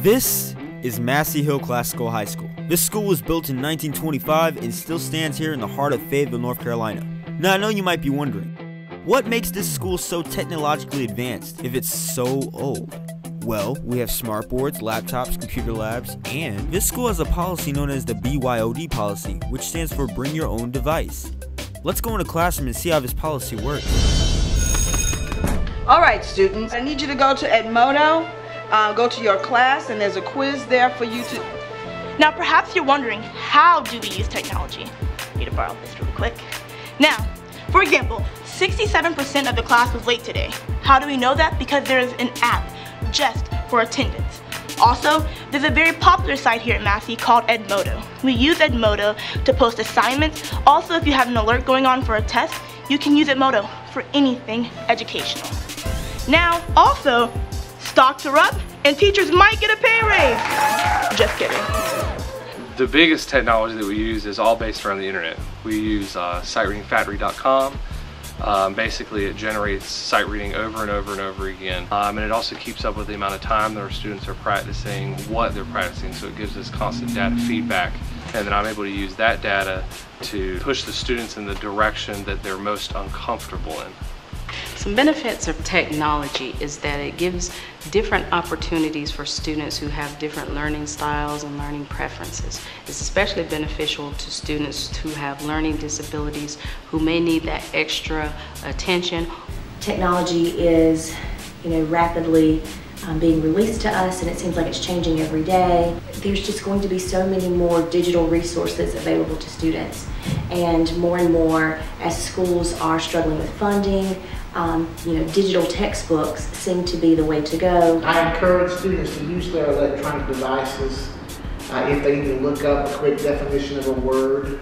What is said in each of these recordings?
This is Massey Hill Classical High School. This school was built in 1925 and still stands here in the heart of Fayetteville, North Carolina. Now I know you might be wondering, what makes this school so technologically advanced if it's so old? Well, we have smart boards, laptops, computer labs, and this school has a policy known as the BYOD policy, which stands for Bring Your Own Device. Let's go in a classroom and see how this policy works. All right, students, I need you to go to Edmodo, go to your class, and there's a quiz there for you to... Now, perhaps you're wondering, how do we use technology? I need to borrow this real quick. Now, for example, 67% of the class was late today. How do we know that? Because there is an app just for attendance. Also, there's a very popular site here at Massey called Edmodo. We use Edmodo to post assignments. Also, if you have an alert going on for a test, you can use Edmodo for anything educational. Now, also, stocks are up and teachers might get a pay raise. Just kidding. The biggest technology that we use is all based around the internet. We use sitereadingfactory.com. Basically, it generates sight reading over and over and over again. And it also keeps up with the amount of time that our students are practicing, what they're practicing, so it gives us constant data feedback. And then I'm able to use that data to push the students in the direction that they're most uncomfortable in. Some benefits of technology is that it gives different opportunities for students who have different learning styles and learning preferences. It's especially beneficial to students who have learning disabilities who may need that extra attention. Technology is, rapidly being released to us, and it seems like it's changing every day. There's just going to be so many more digital resources available to students, and more as schools are struggling with funding, digital textbooks seem to be the way to go. I encourage students to use their electronic devices if they need to look up a quick definition of a word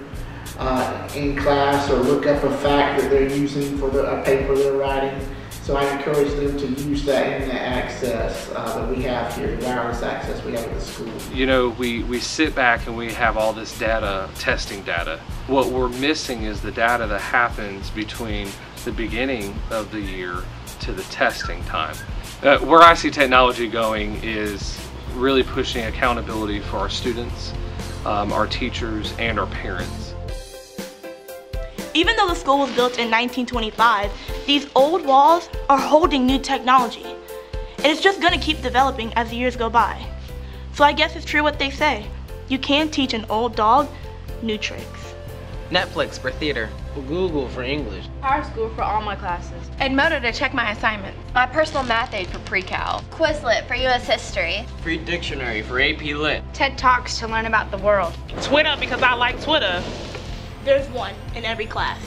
in class, or look up a fact that they're using for a paper they're writing. So I encourage them to use that internet access that we have here, the wireless access we have at the school. We sit back and we have all this data, testing data. What we're missing is the data that happens between the beginning of the year to the testing time. Where I see technology going is really pushing accountability for our students, our teachers, and our parents. Even though the school was built in 1925, these old walls are holding new technology. And it's just gonna keep developing as the years go by. So I guess it's true what they say. You can't teach an old dog new tricks. Netflix for theater. Google for English. PowerSchool for all my classes. Edmodo to check my assignments. My personal math aid for pre-cal. Quizlet for US history. Free dictionary for AP Lit. TED Talks to learn about the world. Twitter because I like Twitter. There's one in every class.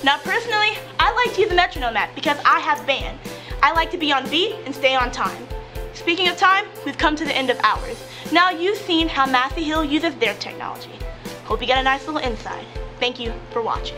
Now personally, I like to use the metronome app because I have band. I like to be on beat and stay on time. Speaking of time, we've come to the end of ours. Now you've seen how Massey Hill uses their technology. Hope you get a nice little insight. Thank you for watching.